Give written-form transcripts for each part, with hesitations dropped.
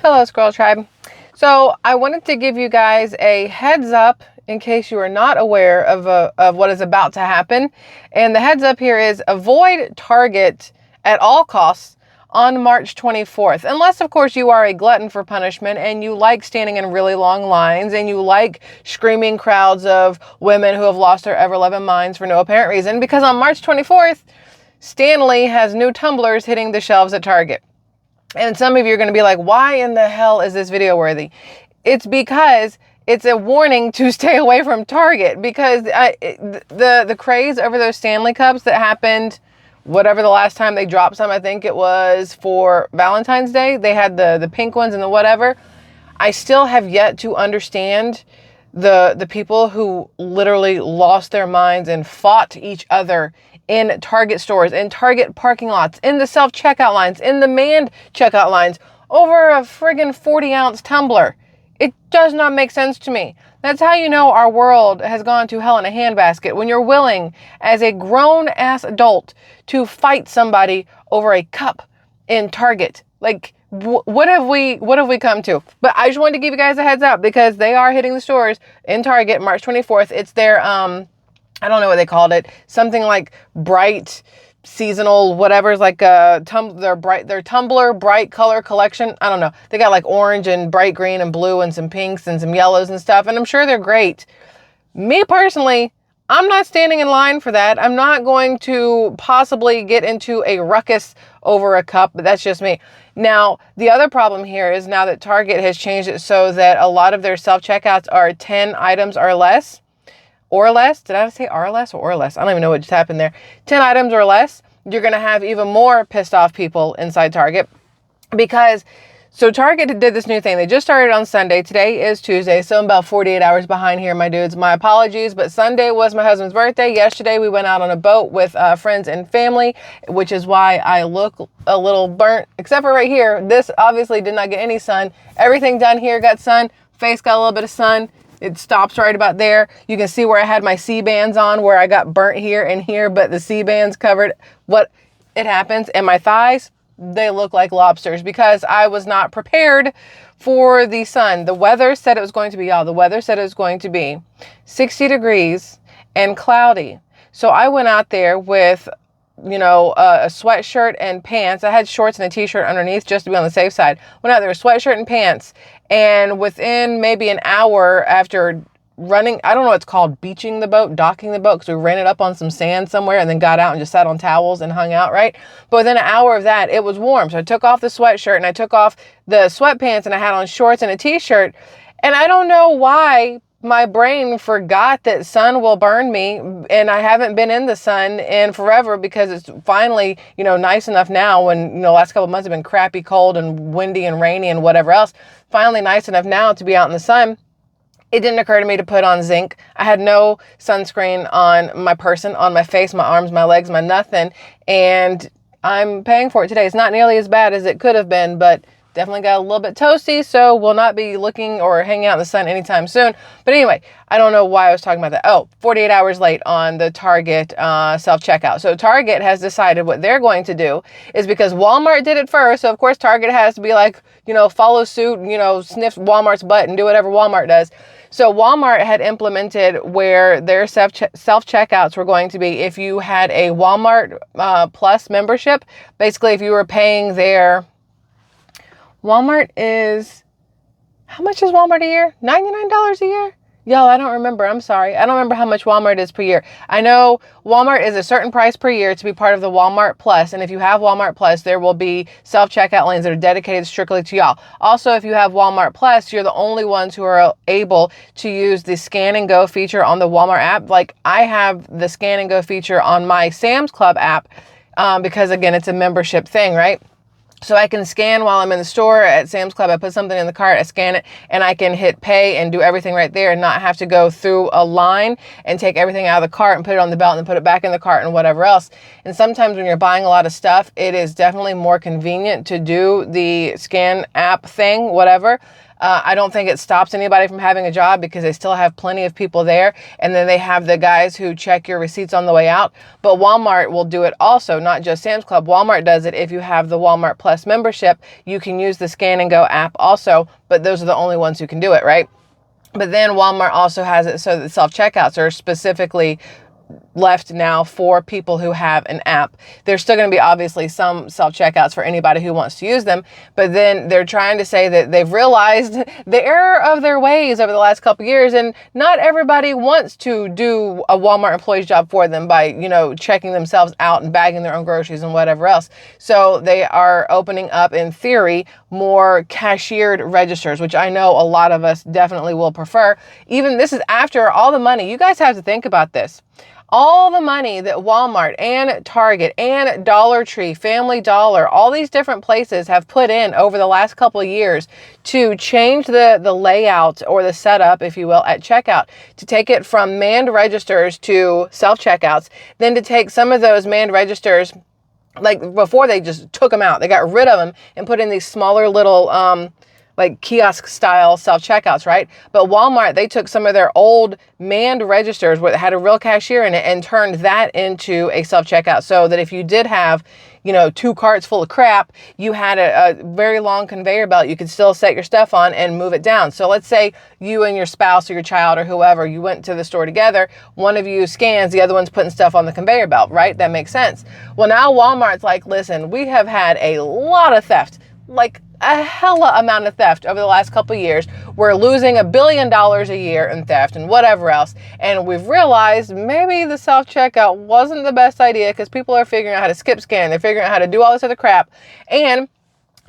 Hello, SquirrelTribe. So I wanted to give you guys a heads up in case you are not aware of what is about to happen. And the heads up here is avoid Target at all costs on March 24th. Unless, of course, you are a glutton for punishment and you like standing in really long lines and you like screaming crowds of women who have lost their ever-loving minds for no apparent reason. Because on March 24th, Stanley has new tumblers hitting the shelves at Target. And some of you are going to be like, why in the hell is this video worthy? It's because it's a warning to stay away from Target, because the craze over those Stanley Cups that happened, whatever the last time they dropped some, I think it was for Valentine's Day. They had the pink ones and the whatever. I still have yet to understand the people who literally lost their minds and fought each other in Target stores, in Target parking lots, in the self-checkout lines, in the manned checkout lines, over a friggin' 40-ounce tumbler. It does not make sense to me. That's how you know our world has gone to hell in a handbasket, when you're willing, as a grown-ass adult, to fight somebody over a cup in Target. Like, what have we come to? But I just wanted to give you guys a heads up, because they are hitting the stores in Target March 24th. It's their, I don't know what they called it. Something like bright seasonal, whatever's like their tumbler bright color collection. I don't know. They got like orange and bright green and blue and some pinks and some yellows and stuff. And I'm sure they're great. Me personally, I'm not standing in line for that. I'm not going to possibly get into a ruckus over a cup, but that's just me. Now, the other problem here is now that Target has changed it so that a lot of their self-checkouts are 10 items or less. Or less. Did I say or less or less? I don't even know what just happened there. 10 items or less. You're going to have even more pissed off people inside Target, because so Target did this new thing. They just started on Sunday. Today is Tuesday, so I'm about 48 hours behind here, my dudes. My apologies, but Sunday was my husband's birthday. Yesterday, we went out on a boat with friends and family, which is why I look a little burnt, except for right here. This obviously did not get any sun. Everything done here got sun. Face got a little bit of sun. It stops right about there. You can see where I had my C-bands on, where I got burnt here and here, but the C-bands covered what it happens. And my thighs, they look like lobsters, because I was not prepared for the sun. The weather said it was going to be, the weather said it was going to be 60 degrees and cloudy. So I went out there with, a sweatshirt and pants. I had shorts and a t-shirt underneath just to be on the safe side. Went out there with sweatshirt and pants. And within maybe an hour after running, I don't know what it's called, beaching the boat, docking the boat, because we ran it up on some sand somewhere and then got out and just sat on towels and hung out, right? But within an hour of that, it was warm. So I took off the sweatshirt and I took off the sweatpants and I had on shorts and a t-shirt. And I don't know why my brain forgot that sun will burn me, and I haven't been in the sun in forever, because it's finally, nice enough now when, the last couple of months have been crappy cold and windy and rainy and whatever else. Finally nice enough now to be out in the sun. It didn't occur to me to put on zinc. I had no sunscreen on my person, on my face, my arms, my legs, my nothing. And I'm paying for it today. It's not nearly as bad as it could have been, but definitely got a little bit toasty, so will not be looking or hanging out in the sun anytime soon. But anyway, I don't know why I was talking about that. 48 hours late on the Target self-checkout. So Target has decided what they're going to do is, because Walmart did it first, so of course Target has to be like, follow suit, sniff Walmart's butt and do whatever Walmart does. So Walmart had implemented where their self-checkouts were going to be if you had a Walmart Plus membership. Basically, if you were paying their... Walmart is, how much is Walmart a year? $99 a year? Y'all, I don't remember. I'm sorry. I don't remember how much Walmart is per year. I know Walmart is a certain price per year to be part of the Walmart Plus. And if you have Walmart Plus, there will be self-checkout lanes that are dedicated strictly to y'all. Also, if you have Walmart Plus, you're the only ones who are able to use the scan and go feature on the Walmart app. Like, I have the scan and go feature on my Sam's Club app because, again, it's a membership thing, right? So I can scan while I'm in the store at Sam's Club. I put something in the cart, I scan it, and I can hit pay and do everything right there and not have to go through a line and take everything out of the cart and put it on the belt and then put it back in the cart and whatever else. And sometimes when you're buying a lot of stuff, it is definitely more convenient to do the scan app thing, whatever. I don't think it stops anybody from having a job because they still have plenty of people there. And then they have the guys who check your receipts on the way out. But Walmart will do it also, not just Sam's Club. Walmart does it. If you have the Walmart Plus membership, you can use the Scan and Go app also, but those are the only ones who can do it, right? But then Walmart also has it so that self-checkouts are specifically left now for people who have an app. There's still going to be obviously some self-checkouts for anybody who wants to use them, but then they're trying to say that they've realized the error of their ways over the last couple of years, and not everybody wants to do a Walmart employee's job for them by, you know, checking themselves out and bagging their own groceries and whatever else. So they are opening up, in theory, more cashiered registers, which I know a lot of us definitely will prefer. Even this is after all the money. You guys have to think about this. All the money that Walmart and Target and Dollar Tree, Family Dollar, all these different places have put in over the last couple of years to change the layout or the setup, if you will, at checkout, to take it from manned registers to self-checkouts, then to take some of those manned registers, like before they just took them out, they got rid of them and put in these smaller little like kiosk style self-checkouts, right? But Walmart, they took some of their old manned registers where it had a real cashier in it and turned that into a self-checkout, so that if you did have, you know, 2 carts full of crap, you had a very long conveyor belt. You could still set your stuff on and move it down. So let's say you and your spouse or your child or whoever, you went to the store together, one of you scans, the other one's putting stuff on the conveyor belt, right? That makes sense. Well, now Walmart's like, listen, we have had a lot of theft, like a hella amount of theft over the last couple of years. We're losing $1 billion a year in theft and whatever else. And we've realized maybe the self-checkout wasn't the best idea because people are figuring out how to skip scan. They're figuring out how to do all this other crap. And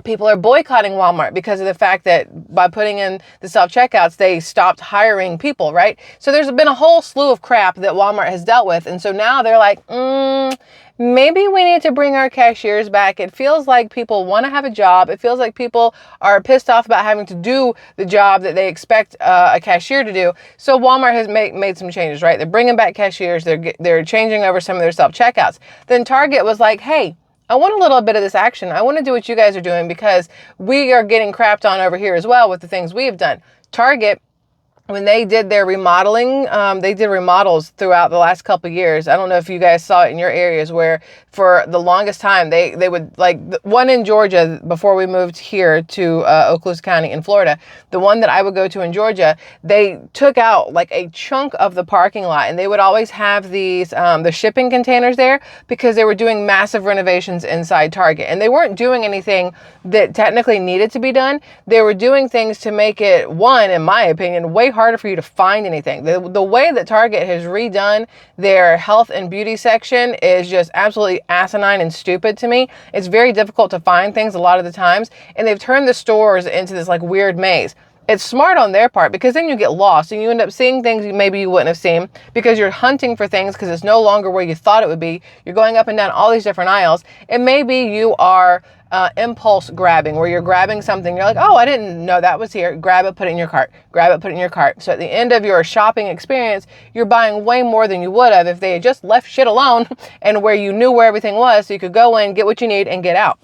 people are boycotting Walmart because of the fact that by putting in the self-checkouts, they stopped hiring people, right? So there's been a whole slew of crap that Walmart has dealt with. And so now they're like, maybe we need to bring our cashiers back. It feels like people want to have a job. It feels like people are pissed off about having to do the job that they expect a cashier to do. So Walmart has made some changes, right? They're bringing back cashiers. They're changing over some of their self-checkouts. Then Target was like, hey, I want a little bit of this action. I want to do what you guys are doing because we are getting crapped on over here as well with the things we have done. Target, when they did their remodeling, they did remodels throughout the last couple of years. I don't know if you guys saw it in your areas where for the longest time, they would, like the one in Georgia before we moved here to Okaloosa County in Florida, the one that I would go to in Georgia, they took out like a chunk of the parking lot, and they would always have these, the shipping containers there because they were doing massive renovations inside Target. And they weren't doing anything that technically needed to be done. They were doing things to make it, one, in my opinion, way harder for you to find anything. The way that Target has redone their health and beauty section is just absolutely asinine and stupid to me. It's very difficult to find things a lot of the times, and they've turned the stores into this like weird maze. It's smart on their part because then you get lost and you end up seeing things maybe you wouldn't have seen because you're hunting for things because it's no longer where you thought it would be. You're going up and down all these different aisles, and maybe you are impulse grabbing, where you're grabbing something, you're like, oh, I didn't know that was here. Grab it, put it in your cart. Grab it, put it in your cart. So at the end of your shopping experience, you're buying way more than you would have if they had just left shit alone and where you knew where everything was so you could go in, get what you need, and get out.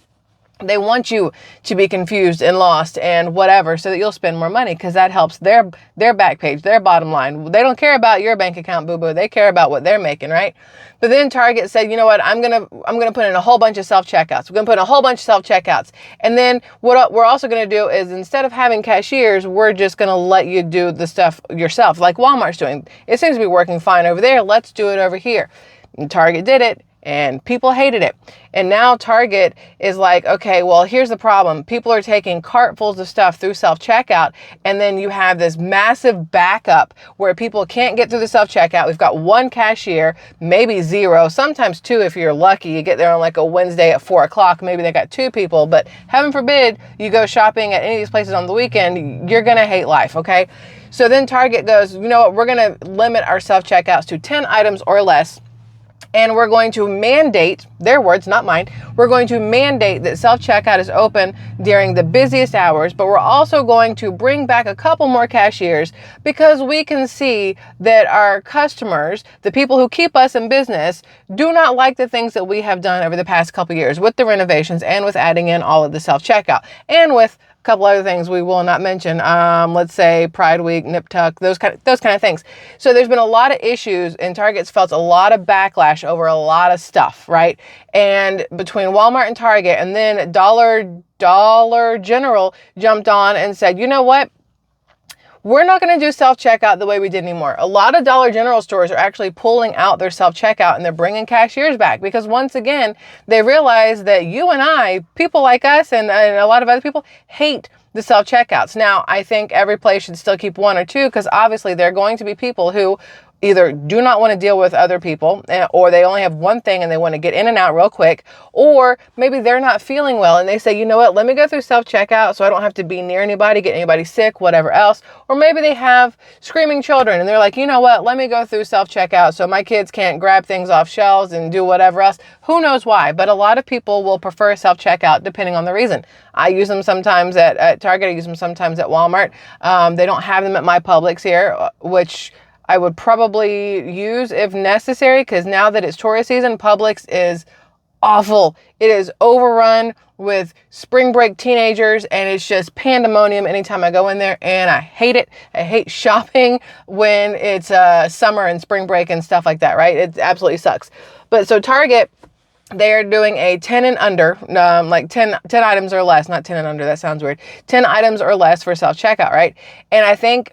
They want you to be confused and lost and whatever so that you'll spend more money because that helps their back page, their bottom line. They don't care about your bank account, boo-boo. They care about what they're making, right? But then Target said, you know what, I'm gonna put in a whole bunch of self-checkouts. We're gonna put in a whole bunch of self-checkouts. And then what we're also gonna do is instead of having cashiers, we're just gonna let you do the stuff yourself, like Walmart's doing. It seems to be working fine over there. Let's do it over here. And Target did it. And people hated it. And now Target is like, okay, well, here's the problem. People are taking cartfuls of stuff through self-checkout, and then you have this massive backup where people can't get through the self-checkout. We've got one cashier, maybe zero, sometimes two if you're lucky. You get there on like a Wednesday at 4 o'clock, maybe they got 2 people, but heaven forbid you go shopping at any of these places on the weekend, you're gonna hate life, okay? So then Target goes, you know what, we're gonna limit our self-checkouts to 10 items or less. And we're going to mandate, their words, not mine, we're going to mandate that self-checkout is open during the busiest hours, but we're also going to bring back a couple more cashiers because we can see that our customers, the people who keep us in business, do not like the things that we have done over the past couple years with the renovations and with adding in all of the self-checkout and with couple other things we will not mention. Let's say Pride Week, Nip Tuck, those kind of things. So there's been a lot of issues, and Target's felt a lot of backlash over a lot of stuff, right? And between Walmart and Target, and then Dollar General jumped on and said, you know what? We're not going to do self-checkout the way we did anymore. A lot of Dollar General stores are actually pulling out their self-checkout, and they're bringing cashiers back because, once again, they realize that you and I, people like us and a lot of other people, hate the self-checkouts. Now, I think every place should still keep one or two, because obviously there are going to be people who either do not want to deal with other people, or they only have one thing and they want to get in and out real quick, or maybe they're not feeling well and they say, you know what, let me go through self-checkout so I don't have to be near anybody, get anybody sick, whatever else. Or maybe they have screaming children and they're like, you know what, let me go through self-checkout so my kids can't grab things off shelves and do whatever else. Who knows why? But a lot of people will prefer self-checkout depending on the reason. I use them sometimes at Target. I use them sometimes at Walmart. They don't have them at my Publix here, which I would probably use if necessary, because now that it's tourist season, Publix is awful. It is overrun with spring break teenagers, and it's just pandemonium anytime I go in there, and I hate it. I hate shopping when it's summer and spring break and stuff like that, right? It absolutely sucks. But so Target, they're doing a 10 and under, like 10 items or less, not 10 and under, that sounds weird, 10 items or less for self-checkout, right? And I think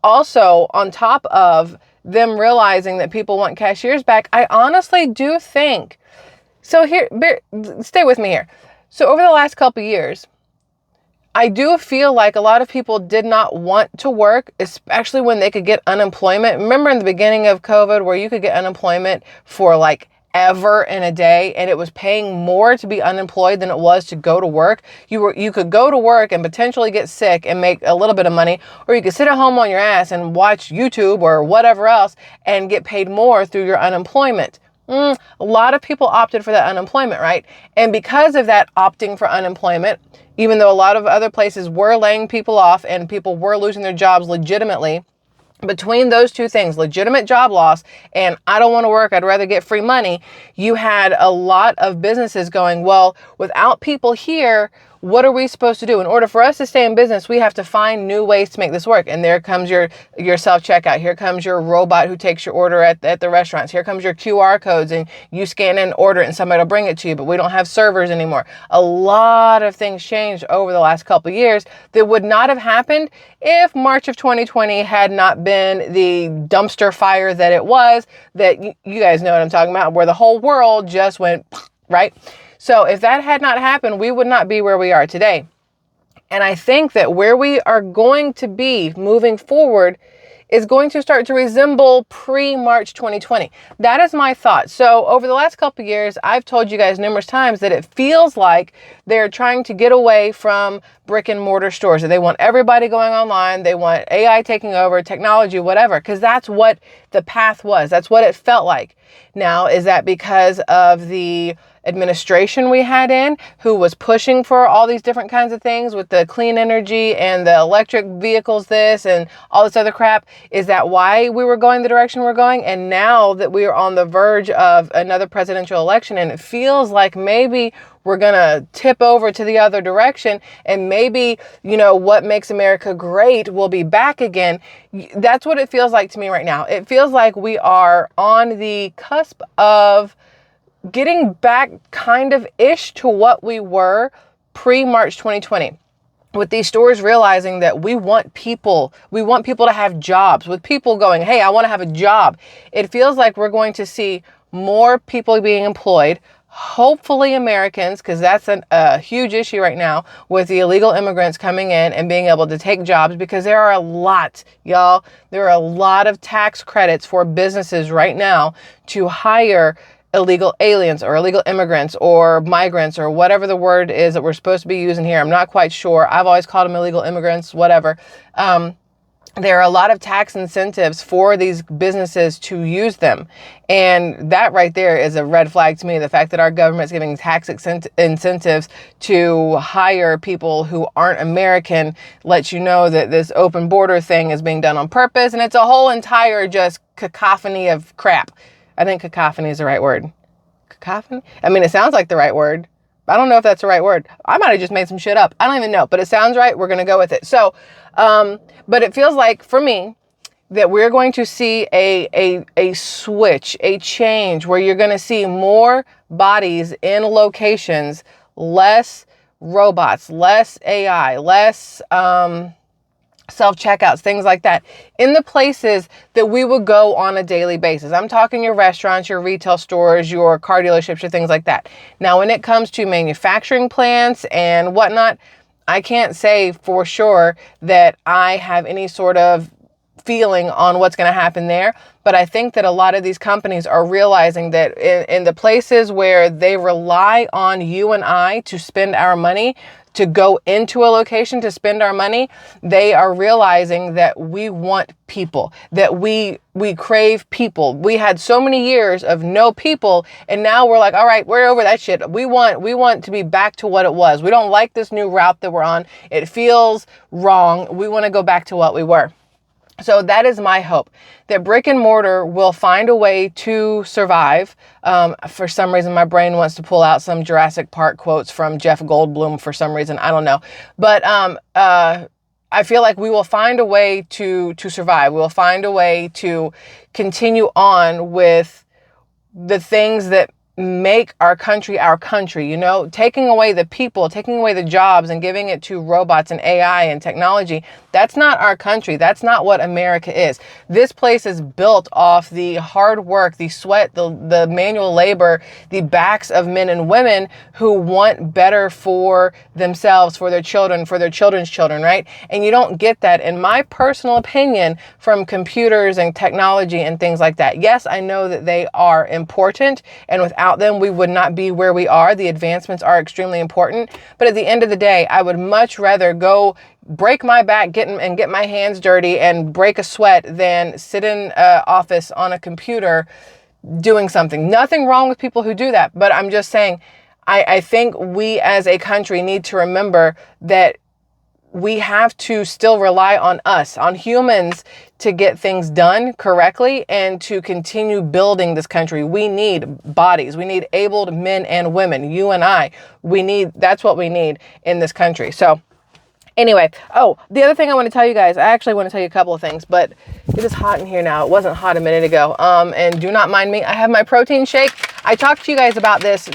also, on top of them realizing that people want cashiers back, I honestly do think, so here, stay with me here. So over the last couple of years, I do feel like a lot of people did not want to work, especially when they could get unemployment. Remember in the beginning of COVID where you could get unemployment for like ever in a day, and it was paying more to be unemployed than it was to go to work. You could go to work and potentially get sick and make a little bit of money, or you could sit at home on your ass and watch YouTube or whatever else and get paid more through your unemployment. A lot of people opted for that unemployment, right? And because of that opting for unemployment, even though a lot of other places were laying people off and people were losing their jobs legitimately, between those two things, legitimate job loss and I don't want to work, I'd rather get free money, you had a lot of businesses going, well, without people here, what are we supposed to do? In order for us to stay in business, we have to find new ways to make this work. And there comes your self-checkout. Here comes your robot who takes your order at the restaurants. Here comes your QR codes, and you scan and order it and somebody will bring it to you, but we don't have servers anymore. A lot of things changed over the last couple of years that would not have happened if March of 2020 had not been the dumpster fire that it was, that you guys know what I'm talking about, where the whole world just went, right? So if that had not happened, we would not be where we are today. And I think that where we are going to be moving forward is going to start to resemble pre-March 2020. That is my thought. So over the last couple of years, I've told you guys numerous times that it feels like they're trying to get away from brick and mortar stores. They want everybody going online. They want AI taking over, technology, whatever, because that's what the path was. That's what it felt like. Now, is that because of the administration we had in, who was pushing for all these different kinds of things with the clean energy and the electric vehicles, this and all this other crap? Is that why we were going the direction we're going? And now that we are on the verge of another presidential election, and it feels like maybe we're going to tip over to the other direction, and maybe, what makes America great will be back again. That's what it feels like to me right now. It feels like we are on the cusp of getting back kind of ish to what we were pre-March 2020. With these stores realizing that we want people to have jobs, with people going, hey, I want to have a job. It feels like we're going to see more people being employed, hopefully Americans, because that's a huge issue right now with the illegal immigrants coming in and being able to take jobs, because there are a lot of tax credits for businesses right now to hire illegal aliens or illegal immigrants or migrants or whatever the word is that we're supposed to be using here. I'm not quite sure. I've always called them illegal immigrants, whatever. There are a lot of tax incentives for these businesses to use them. And that right there is a red flag to me. The fact that our government's giving tax incentives to hire people who aren't American lets you know that this open border thing is being done on purpose. And it's a whole entire just cacophony of crap. I think cacophony is the right word. Cacophony? I mean, it sounds like the right word. I don't know if that's the right word. I might have just made some shit up. I don't even know, but it sounds right. We're going to go with it. So, but it feels like for me that we're going to see a switch, a change where you're going to see more bodies in locations, less robots, less AI, less, self-checkouts, things like that, in the places that we would go on a daily basis. I'm talking your restaurants, your retail stores, your car dealerships, your things like that. Now, when it comes to manufacturing plants and whatnot, I can't say for sure that I have any sort of feeling on what's going to happen there. But I think that a lot of these companies are realizing that in the places where they rely on you and I to spend our money, to go into a location to spend our money, they are realizing that we want people, that we crave people. We had so many years of no people, and now we're like, all right, we're over that shit. We want to be back to what it was. We don't like this new route that we're on. It feels wrong. We want to go back to what we were. So that is my hope, that brick and mortar will find a way to survive. For some reason, my brain wants to pull out some Jurassic Park quotes from Jeff Goldblum for some reason. I don't know. But I feel like we will find a way to survive. We'll find a way to continue on with the things that make our country, you know, taking away the people, taking away the jobs and giving it to robots and AI and technology. That's not our country. That's not what America is. This place is built off the hard work, the sweat, the manual labor, the backs of men and women who want better for themselves, for their children, for their children's children, right? And you don't get that, in my personal opinion, from computers and technology and things like that. Yes, I know that they are important, and without them, we would not be where we are. The advancements are extremely important. But at the end of the day, I would much rather go break my back, get my hands dirty and break a sweat than sit in an office on a computer doing something. Nothing wrong with people who do that. But I'm just saying, I think we as a country need to remember that we have to still rely on us, on humans, to get things done correctly and to continue building this country. We need bodies. We need abled men and women. You and I, that's what we need in this country. So anyway, the other thing I want to tell you guys, I actually want to tell you a couple of things, but it is hot in here now. It wasn't hot a minute ago. And do not mind me. I have my protein shake. I talked to you guys about this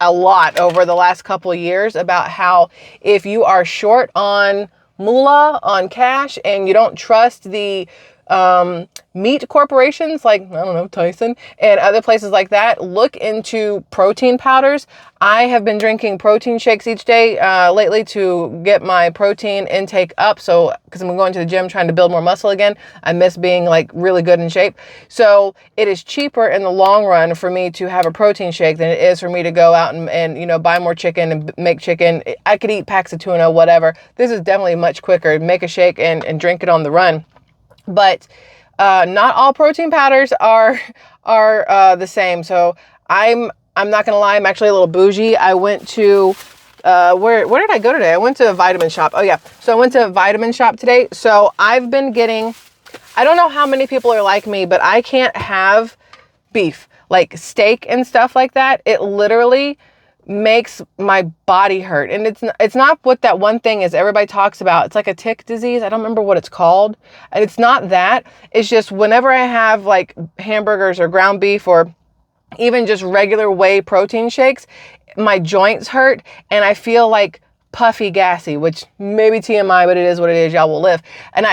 a lot over the last couple of years, about how if you are short on moolah, on cash, and you don't trust the meat corporations like, I don't know, Tyson and other places like that, look into protein powders. I have been drinking protein shakes each day lately to get my protein intake up. So, because I'm going to the gym trying to build more muscle again, I miss being like really good in shape. So it is cheaper in the long run for me to have a protein shake than it is for me to go out and you know, buy more chicken and make chicken. I could eat packs of tuna, whatever. This is definitely much quicker. Make a shake and drink it on the run. But not all protein powders are the same. So I'm not gonna lie, I'm actually a little bougie. I went to where did I go today? I went to a vitamin shop. Oh yeah, so I went to a vitamin shop today. So I've been getting, I don't know how many people are like me, but I can't have beef, like steak and stuff like that. It literally makes my body hurt. And it's not what that one thing is everybody talks about. It's like a tick disease. I don't remember what it's called. And it's not that. It's just whenever I have like hamburgers or ground beef or even just regular whey protein shakes, my joints hurt and I feel like puffy, gassy, which maybe TMI, but it is what it is. Y'all will live.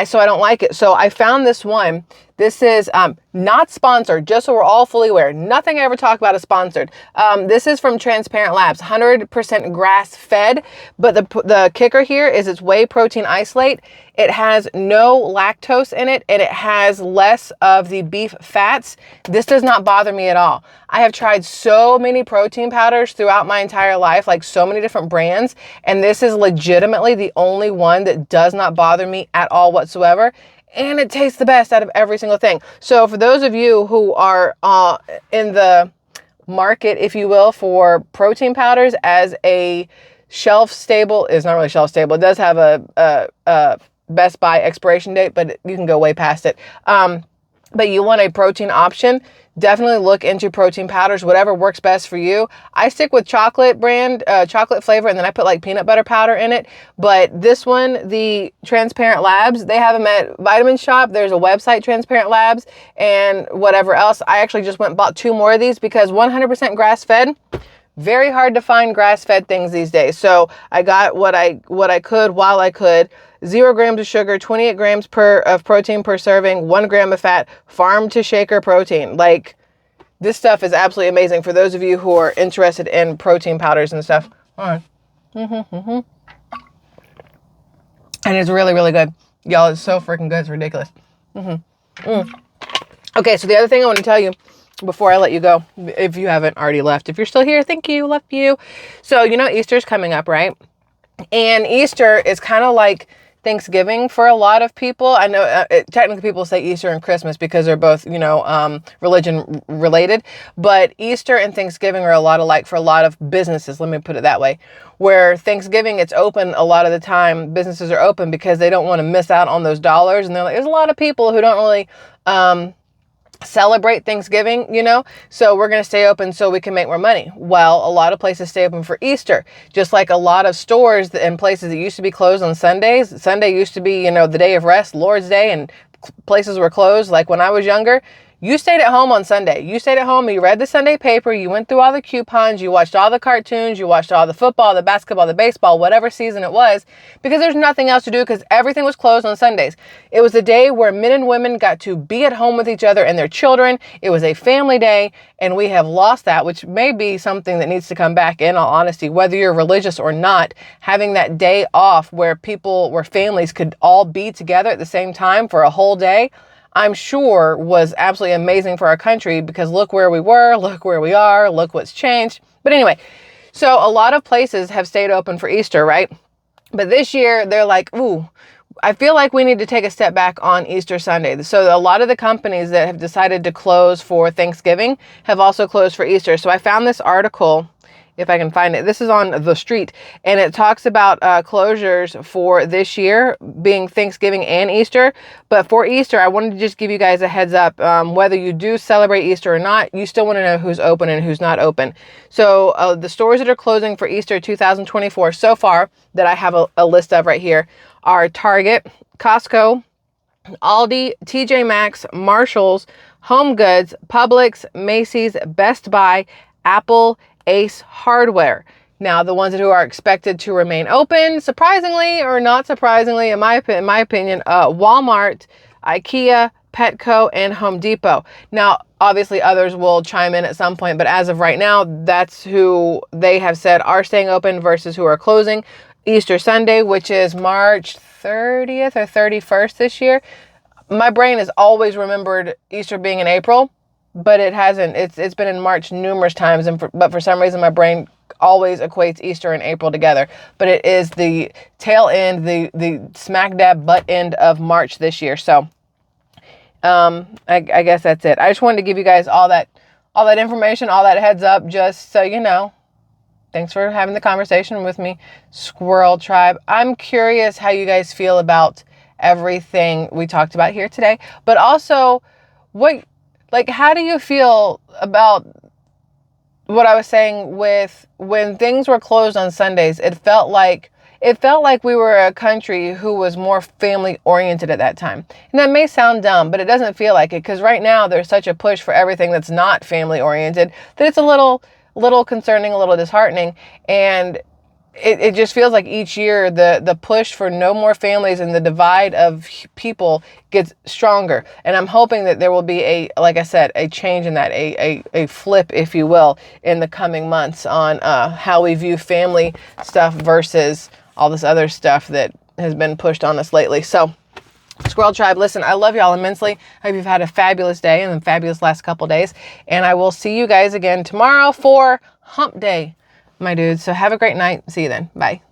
So I don't like it. So I found this one. This is not sponsored, just so we're all fully aware. Nothing I ever talk about is sponsored. This is from Transparent Labs, 100% grass fed. But the kicker here is it's whey protein isolate. It has no lactose in it, and it has less of the beef fats. This does not bother me at all. I have tried so many protein powders throughout my entire life, like so many different brands, and this is legitimately the only one that does not bother me at all whatsoever. And it tastes the best out of every single thing. So for those of you who are in the market, if you will, for protein powders as a shelf stable, it's not really shelf stable. It does have a best by expiration date, but you can go way past it. but you want a protein option, definitely look into protein powders, whatever works best for you. I stick with chocolate brand, chocolate flavor, and then I put like peanut butter powder in it. But this one, the Transparent Labs, they have them at Vitamin Shop. There's a website, Transparent Labs, and whatever else. I actually just went and bought 2 more of these because 100% grass-fed. Very hard to find grass-fed things these days. So I got what I could while I could. 0 grams of sugar, 28 grams of protein per serving, 1 gram of fat, farm to shaker protein. Like, this stuff is absolutely amazing for those of you who are interested in protein powders and stuff. All right. And it's really, really good. Y'all, it's so freaking good. It's ridiculous. Okay, so the other thing I want to tell you before I let you go, if you haven't already left, if you're still here, thank you, love you. So, you know, Easter's coming up, right? And Easter is kind of like Thanksgiving for a lot of people. I know technically people say Easter and Christmas because they're both, you know, religion related, but Easter and Thanksgiving are a lot alike for a lot of businesses. Let me put it that way. Where Thanksgiving, it's open a lot of the time. Businesses are open because they don't want to miss out on those dollars. And there's a lot of people who don't really, celebrate Thanksgiving, you know, so we're going to stay open so we can make more money. Well, a lot of places stay open for Easter, just like a lot of stores and places that used to be closed on Sundays. Sunday used to be, you know, the day of rest, Lord's Day, and places were closed. Like when I was younger, you stayed at home on Sunday. You stayed at home, you read the Sunday paper, you went through all the coupons, you watched all the cartoons, you watched all the football, the basketball, the baseball, whatever season it was, because there's nothing else to do because everything was closed on Sundays. It was a day where men and women got to be at home with each other and their children. It was a family day, and we have lost that, which may be something that needs to come back, in all honesty. Whether you're religious or not, having that day off where families could all be together at the same time for a whole day, I'm sure was absolutely amazing for our country, because look where we were, look where we are, look what's changed. But anyway, so a lot of places have stayed open for Easter, right? But this year they're like, ooh, I feel like we need to take a step back on Easter Sunday. So a lot of the companies that have decided to close for Thanksgiving have also closed for Easter. So I found this article, if I can find it. This is on The Street, and it talks about closures for this year being Thanksgiving and Easter. But for Easter, I wanted to just give you guys a heads up. Whether you do celebrate Easter or not, you still want to know who's open and who's not open. So the stores that are closing for Easter 2024 so far, that I have a list of right here, are Target, Costco, Aldi, TJ Maxx, Marshalls, Home Goods, Publix, Macy's, Best Buy, Apple, Ace Hardware. Now, the ones who are expected to remain open, surprisingly or not surprisingly, in my opinion, Walmart, IKEA, Petco, and Home Depot. Now, obviously others will chime in at some point, but as of right now, that's who they have said are staying open versus who are closing. Easter Sunday, which is March 30th or 31st this year. My brain has always remembered Easter being in April, but it hasn't. It's been in March numerous times, but for some reason my brain always equates Easter and April together. But it is the tail end, the smack dab butt end of March this year. So I guess that's it. I just wanted to give you guys all that information, all that heads up, just so you know. Thanks for having the conversation with me, Squirrel Tribe. I'm curious how you guys feel about everything we talked about here today, but also how do you feel about what I was saying with when things were closed on Sundays? It felt like we were a country who was more family oriented at that time. And that may sound dumb, but it doesn't feel like it, because right now there's such a push for everything that's not family oriented that it's a little concerning, a little disheartening. And it just feels like each year the push for no more families and the divide of people gets stronger. And I'm hoping that there will be like I said, a change in that, a flip, if you will, in the coming months on how we view family stuff versus all this other stuff that has been pushed on us lately. So Squirrel Tribe, listen, I love y'all immensely. I hope you've had a fabulous day and a fabulous last couple days. And I will see you guys again tomorrow for Hump Day, my dudes. So have a great night. See you then. Bye.